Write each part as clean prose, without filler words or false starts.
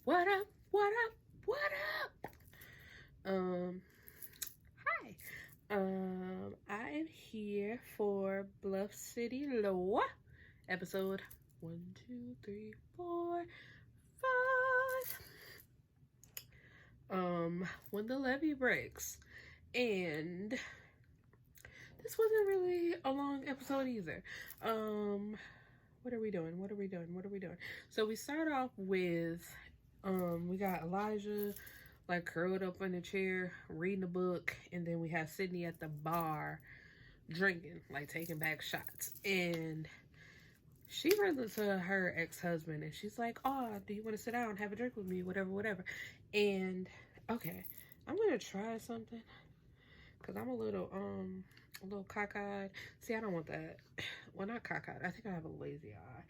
What up? What up? What up? Hi. I'm here for Bluff City Law, episode 1, 2, 3, 4, 5. When the levee breaks. And this wasn't really a long episode either. What are we doing? So we start off with we got Elijah like curled up in a chair reading a book, and then we have Sydney at the bar drinking, like taking back shots. And she runs into her ex-husband and she's like, oh, do you want to sit down and have a drink with me, whatever. And okay, I'm gonna try something because I'm a little cockeyed. See, I don't want that. Well, not cockeyed, I think I have a lazy eye.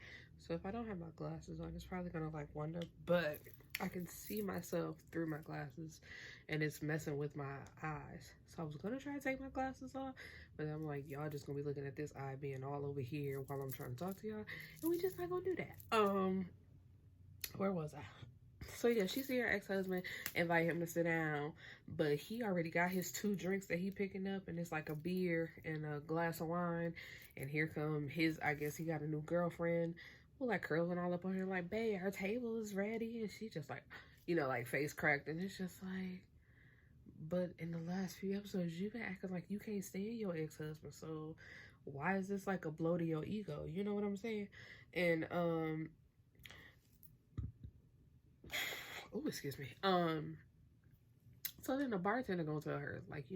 So if I don't have my glasses on, it's probably gonna like wonder, but I can see myself through my glasses and it's messing with my eyes. So I was gonna try to take my glasses off, but I'm like, y'all just gonna be looking at this eye being all over here while I'm trying to talk to y'all, and we just not gonna do that. Where was I? So yeah, she see her ex-husband, invite him to sit down, but he already got his 2 drinks that he picking up, and it's like a beer and a glass of wine. And here come his, I guess he got a new girlfriend, who like curling all up on her like, babe, our table is ready. And she just like, like face cracked. And it's just like, but in the last few episodes, you've been acting like you can't stand your ex-husband. So why is this like a blow to your ego? You know what I'm saying? And oh, excuse me. So then the bartender gonna tell her, like,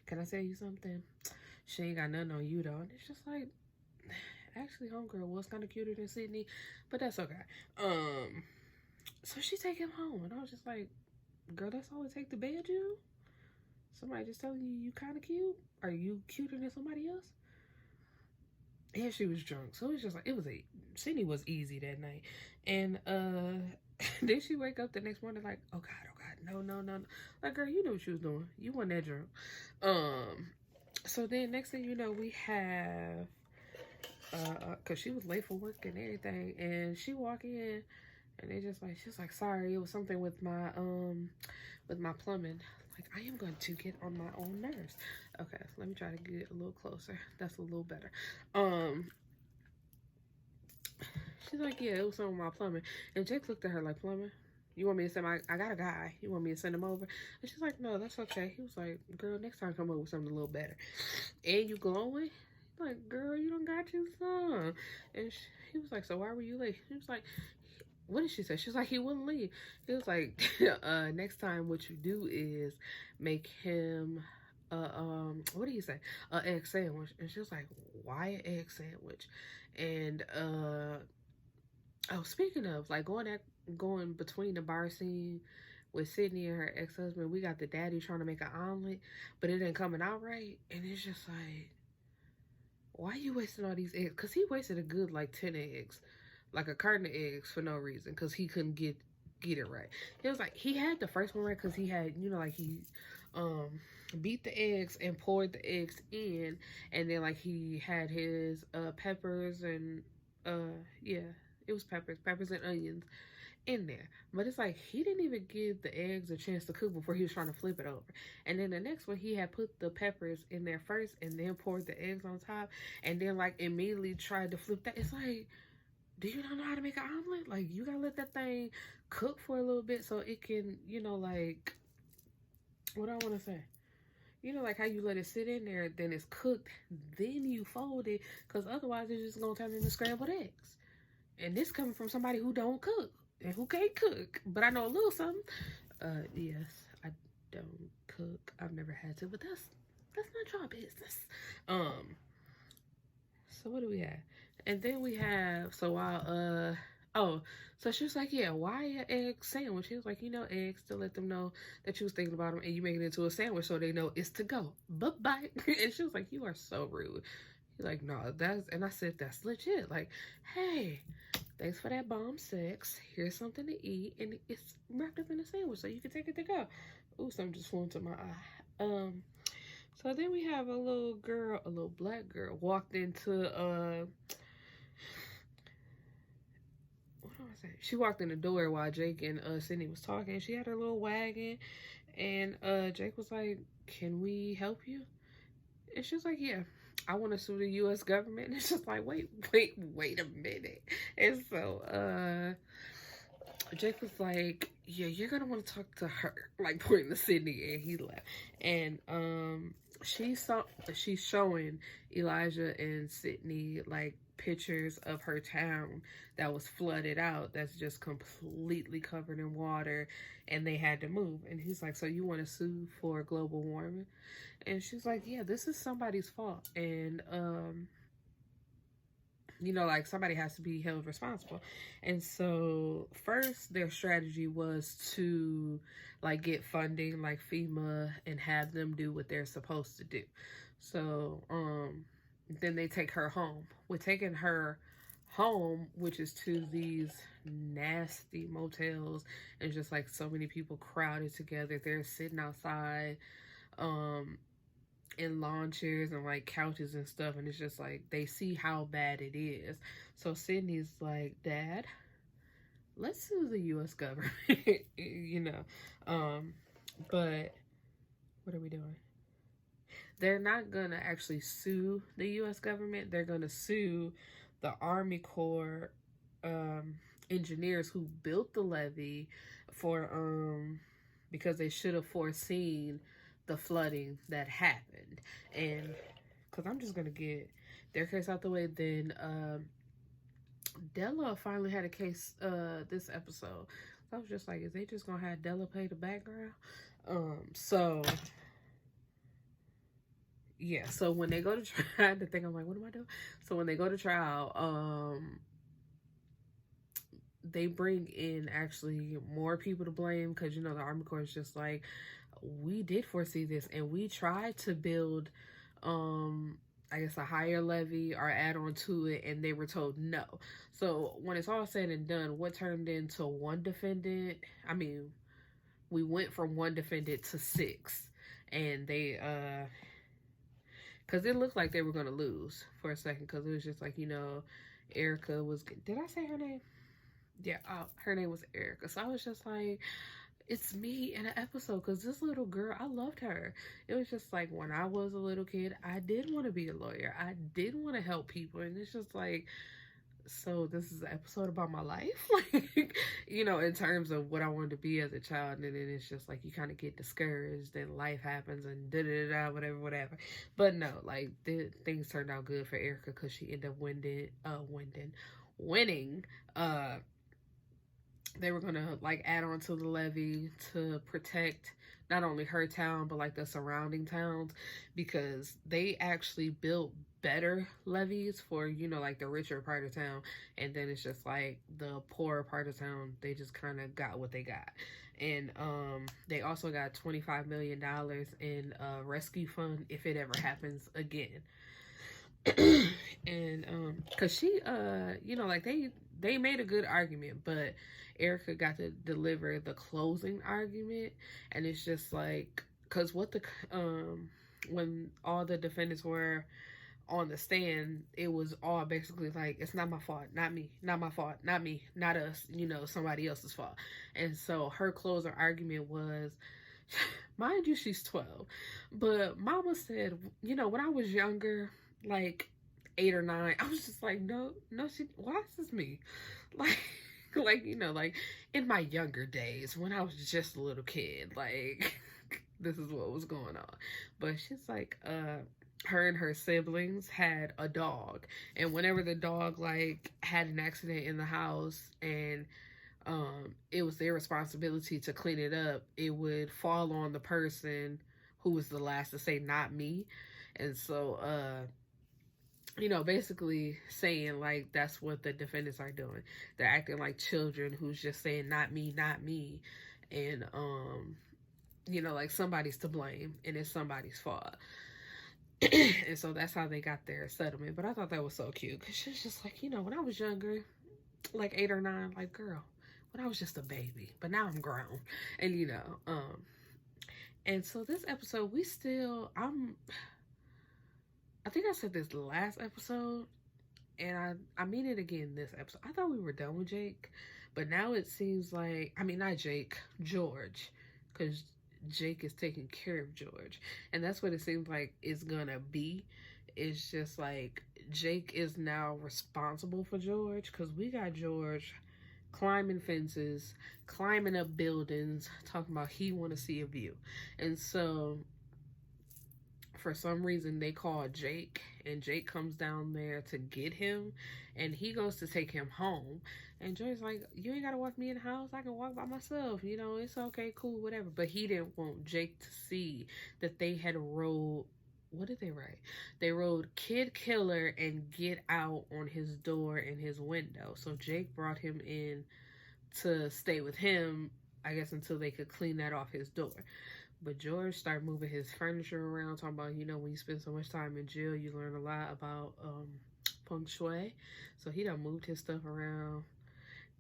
can I tell you something? She ain't got nothing on you though. And it's just like, actually, homegirl was kind of cuter than Sydney, but that's okay. So she take him home, and I was just like, girl, that's all it take to bed you? Somebody just telling you kind of cute? Are you cuter than somebody else? And she was drunk, so it was just like, Sydney was easy that night. And then she wake up the next morning like, oh god, no. Like, girl, you knew what you was doing. You wasn't that drunk. So then next thing you know, we have because she was late for work and everything, and she walk in and they just like, she's like, sorry, it was something with my plumbing. Like, I am going to get on my own nerves. Okay, let me try to get a little closer. That's a little better. She's like, yeah, it was something with my plumbing. And Jake looked at her like, plumbing? You want me to send I got a guy. You want me to send him over? And she's like, no, that's okay. He was like, girl, next time come over with something a little better. And you glowing? Like, girl, you don't got you some. And he was like, so why were you late? He was like, what did she say? She was like, he wouldn't leave. He was like, next time what you do is make him what did he say? An egg sandwich. And she was like, why an egg sandwich? And oh, speaking of like going between the bar scene with Sydney and her ex-husband, we got the daddy trying to make an omelet, but it ain't coming out right. And it's just like, why are you wasting all these eggs? Because he wasted a good like 10 eggs, like a carton of eggs for no reason, because he couldn't get it right. It was like he had the first one right because he had, like he beat the eggs and poured the eggs in, and then like he had his peppers and yeah, it was peppers and onions in there. But it's like he didn't even give the eggs a chance to cook before he was trying to flip it over. And then the next one, he had put the peppers in there first and then poured the eggs on top, and then like immediately tried to flip that. It's like, do you not know how to make an omelet? Like, you gotta let that thing cook for a little bit so it can, like, what do I want to say? Like how you let it sit in there, then it's cooked, then you fold it, because otherwise it's just gonna turn into scrambled eggs. And this coming from somebody who don't cook and who can't cook, but I know a little something. Yes, I don't cook. I've never had to, but that's not your business. So what do we have? And then we have, so while so she was like, yeah, why an egg sandwich? He was like, eggs to let them know that you was thinking about them, and you make it into a sandwich so they know it's to go. Bye-bye. And she was like, you are so rude. He's like, no, and I said, that's legit. Like, hey, thanks for that bomb sex. Here's something to eat, and it's wrapped up in a sandwich so you can take it to go. Ooh, something just flew into my eye. So then we have a little black girl walked into what do I say? She walked in the door while Jake and Sydney was talking. She had her little wagon, and Jake was like, "Can we help you?" And she was like, "Yeah, I want to sue the U.S. government." And it's just like, wait a minute. And so Jake was like, "Yeah, you're gonna want to talk to her," like pointing to Sydney, and he left. And she's showing Elijah and Sydney like pictures of her town that was flooded out, that's just completely covered in water, and they had to move. And he's like, "So you want to sue for global warming?" And she's like, "Yeah, this is somebody's fault, and like somebody has to be held responsible." And so first their strategy was to like get funding like FEMA and have them do what they're supposed to do. So then they take her home. We're taking her home, which is to these nasty motels, and just like so many people crowded together. They're sitting outside um in lawn chairs and like couches and stuff, and it's just like they see how bad it is. So Sydney's like, "Dad, let's sue the US government." But what are we doing? They're not gonna actually sue the US government. They're gonna sue the Army Corps engineers who built the levee for because they should have foreseen the flooding that happened. And because I'm just gonna get their case out the way, then Della finally had a case this episode. So I was just like, is they just gonna have Della pay the background? So yeah, so when they go to trial, the thing I'm like, what am I doing? So when they go to trial, they bring in actually more people to blame, because the Army Corps is just like, we did foresee this, and we tried to build I guess a higher levee or add on to it, and they were told no. So when it's all said and done, what turned into one defendant, I mean, we went from one defendant to 6, and they because it looked like they were going to lose for a second, because it was just like, Erica was, did I say her name? Yeah, her name was Erica. So I was just like, it's me in an episode, because this little girl, I loved her. It was just like, when I was a little kid, I did want to be a lawyer. I did want to help people. And it's just like, so this is an episode about my life, like, in terms of what I wanted to be as a child. And then it's just like, you kind of get discouraged and life happens and da-da-da-da, whatever. But no, like, things turned out good for Erica, because she ended up winning. They were gonna like add on to the levee to protect not only her town but like the surrounding towns, because they actually built better levees for like the richer part of town, and then it's just like the poorer part of town, they just kind of got what they got. And they also got $25 million in a rescue fund if it ever happens again. And because she like they made a good argument, but Erica got to deliver the closing argument. And it's just like, because when all the defendants were on the stand, it was all basically like, it's not my fault, not me, not my fault, not me, not us, somebody else's fault. And so her closing argument was, mind you, she's 12, but Mama said, when I was younger, like 8 or 9, I was just like, no, why is this me? Like, like, like in my younger days when I was just a little kid, like, this is what was going on. But she's like, her and her siblings had a dog, and whenever the dog like had an accident in the house, and it was their responsibility to clean it up, it would fall on the person who was the last to say, not me. And so basically saying like that's what the defendants are doing. They're acting like children who's just saying, not me, not me. And like somebody's to blame and it's somebody's fault. And so that's how they got their settlement. But I thought that was so cute, because she's just like, when I was younger, like 8 or 9, like, girl, when I was just a baby, but now I'm grown. And and so this episode, I think I said this last episode, and I mean it again this episode. I thought we were done with Jake, But now it seems like, I mean, not Jake, George, because Jake is taking care of George. And that's what it seems like it's gonna be. It's just like Jake is now responsible for George, because we got George climbing fences, climbing up buildings, talking about he want to see a view. And so for some reason they call Jake, and Jake comes down there to get him, and he goes to take him home, and Joy's like, you ain't gotta walk me in the house, I can walk by myself, you know, it's okay, cool, whatever. But he didn't want Jake to see that they had wrote, what did they write? They wrote kid killer and get out on his door and his window. So Jake brought him in to stay with him, I guess, until they could clean that off his door. But George started moving his furniture around, talking about, you know, when you spend so much time in jail, you learn a lot about feng shui. So he done moved his stuff around.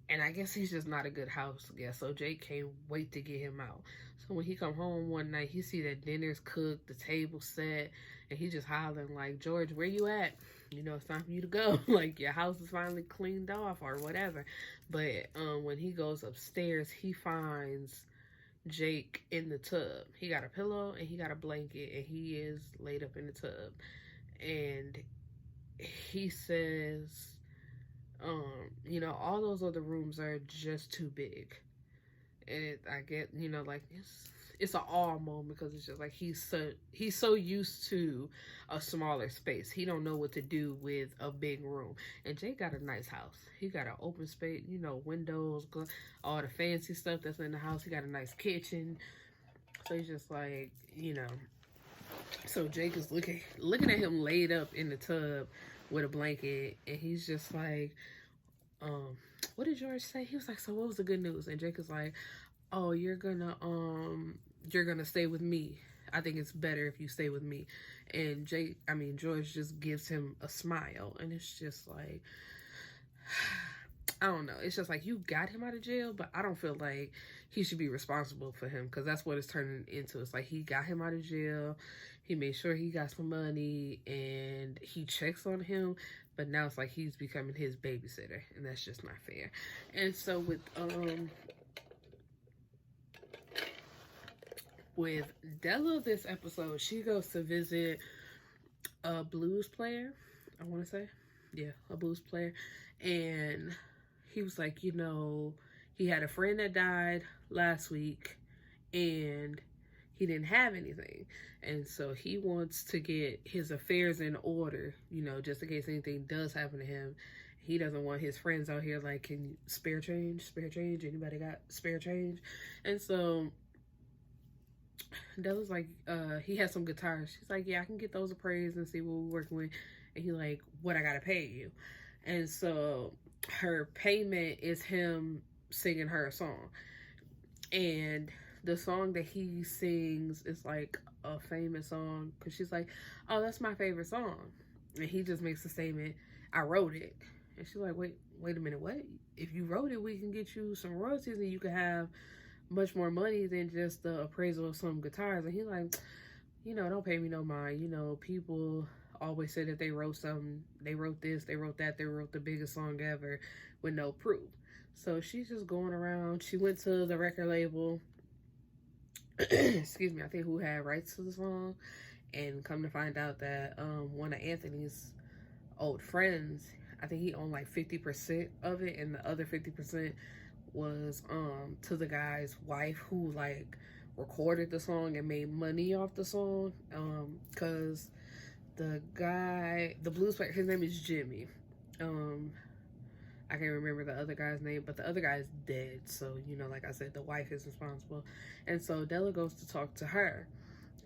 And I guess he's just not a good house guest. So Jake can't wait to get him out. So when he come home one night, he see that dinner's cooked, the table set, and he just hollering like, George, where you at? You know, it's time for you to go. Like, your house is finally cleaned off or whatever. But when he goes upstairs, he finds Jake in the tub. He got a pillow and he got a blanket, and he is laid up in the tub. And he says, you know, all those other rooms are just too big. And I get, you know, like it's an awe moment, because it's just like he's so used to a smaller space. He don't know what to do with a big room. And Jake got a nice house. He got an open space, you know, windows, all the fancy stuff that's in the house. He got a nice kitchen. So he's just like, you know. So Jake is looking at him laid up in the tub with a blanket, and he's just like, what did George say? He was like, so what was the good news? And Jake is like, oh, you're gonna stay with me. I think it's better if you stay with me. And George just gives him a smile, and it's just like, I don't know. It's just like, you got him out of jail, but I don't feel like he should be responsible for him, because that's what it's turning into. It's like, he got him out of jail, he made sure he got some money, and he checks on him, but now it's like he's becoming his babysitter, and that's just not fair. And so with Della this episode, she goes to visit a blues player, I want to say. Yeah, a blues player. And he was like, you know, he had a friend that died last week, and he didn't have anything. And so he wants to get his affairs in order, you know, just in case anything does happen to him. He doesn't want his friends out here like, can you spare change? Spare change? Anybody got spare change? And so Della's like, he has some guitars. She's like, yeah, I can get those appraised and see what we're working with. And he's like, what I gotta pay you? And so her payment is him singing her a song. And the song that he sings is like a famous song, because she's like, oh, that's my favorite song. And he just makes the statement, I wrote it. And she's like, wait a minute, what? If you wrote it, we can get you some royalties, and you can have much more money than just the appraisal of some guitars. And he's like, you know, don't pay me no mind. You know, people always say that they wrote something, they wrote this, they wrote that, they wrote the biggest song ever with no proof. So she's just going around. She went to the record label, excuse me, I think, who had rights to the song, and come to find out that one of Anthony's old friends, I think he owned like 50% of it, and the other 50% was to the guy's wife, who like recorded the song and made money off the song, because the guy, the blues player, his name is Jimmy. I can't remember the other guy's name, but the other guy is dead. So, you know, like I said, the wife is responsible. And so Della goes to talk to her,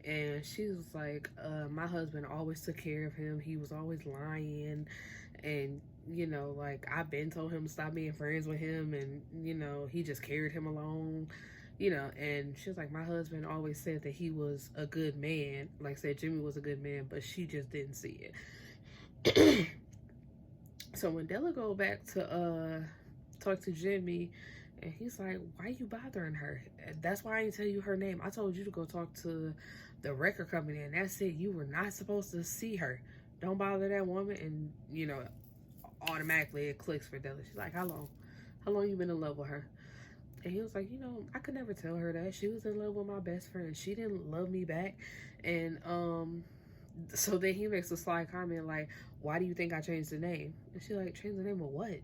and she was like, my husband always took care of him. He was always lying, and, you know, like, I've been told him to stop being friends with him, and, you know, he just carried him along, you know. And she was like, my husband always said that he was a good man. Like I said, Jimmy was a good man, but she just didn't see it. So when Della go back to talk to Jimmy, and he's like, why you bothering her? That's why I didn't tell you her name. I told you to go talk to the record company, and that's it. You were not supposed to see her. Don't bother that woman. And, you know, automatically it clicks for Della. She's like, how long? how long you been in love with her? And he was like, you know, I could never tell her that. She was in love with my best friend. She didn't love me back. And so then he makes a sly comment like, why do you think I changed the name? And she like, changed the name of what? And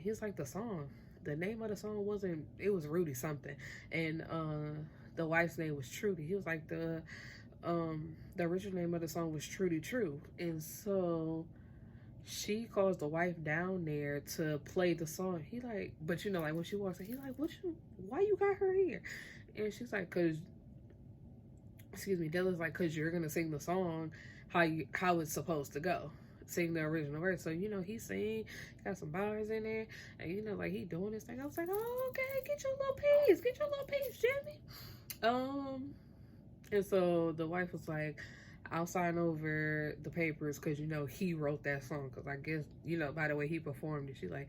he was like, the song. The name of the song wasn't, it was Rudy something. And the wife's name was Trudy. He was like, the original name of the song was Trudy True. And so she calls the wife down there to play the song. He like, but you know, like when she walks in, he like, why you got her here? And she's like, cause, excuse me, Della's like, cause you're gonna sing the song how it's supposed to go. Sing the original verse. So, you know, he got some bars in there, and you know, like he doing this thing. I was like, oh, okay, get your little piece, Jimmy. And so the wife was like, I'll sign over the papers because, you know, he wrote that song. Because I guess, you know, by the way he performed it, she like,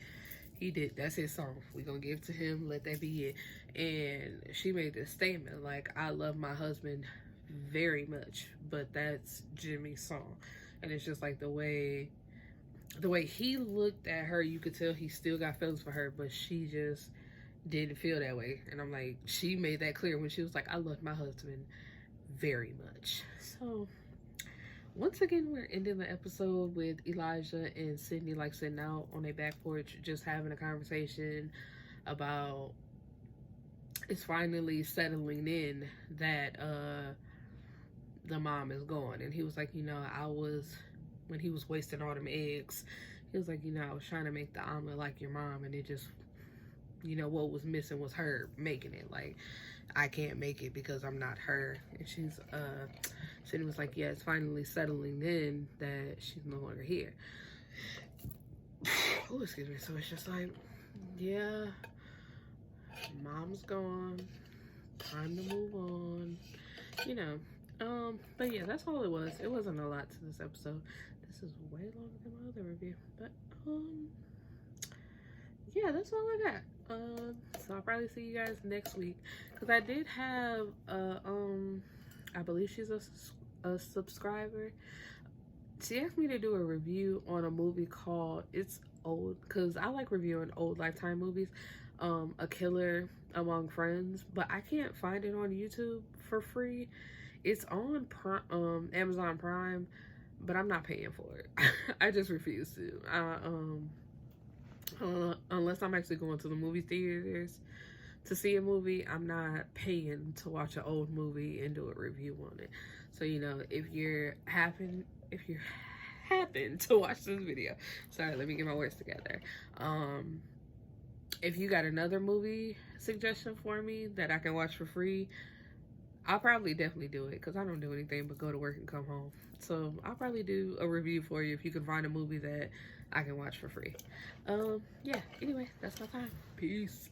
he did, that's his song. We're going to give it to him, let that be it. And she made this statement like, I love my husband very much, but that's Jimmy's song. And it's just like the way he looked at her, you could tell he still got feelings for her, but she just didn't feel that way. And I'm like, she made that clear when she was like, I love my husband very much. So once again, we're ending the episode with Elijah and Sydney like sitting out on their back porch, just having a conversation about it's finally settling in that the mom is gone. And he was like, you know, when he was wasting all them eggs, he was like, you know, I was trying to make the omelet like your mom, and it just, you know, what was missing was her making it. Like, I can't make it because I'm not her. And she's Sydney was like, yeah, it's finally settling in that she's no longer here. Oh, excuse me. So it's just like, yeah, mom's gone, time to move on, you know. But yeah, that's all it was. It wasn't a lot to this episode. This is way longer than my other review, but yeah, that's all I got. So I'll probably see you guys next week, because I did have I believe she's a subscriber. She asked me to do a review on a movie called It's Old, because I like reviewing old Lifetime movies, A Killer Among Friends, but I can't find it on YouTube for free. It's on Amazon Prime, but I'm not paying for it. I just refuse to. Unless I'm actually going to the movie theaters to see a movie, I'm not paying to watch an old movie and do a review on it. So, you know, if you happen to watch this video, sorry, let me get my words together. If you got another movie suggestion for me that I can watch for free, I'll probably definitely do it, because I don't do anything but go to work and come home. So I'll probably do a review for you if you can find a movie that I can watch for free. Yeah, anyway, that's my time. Peace.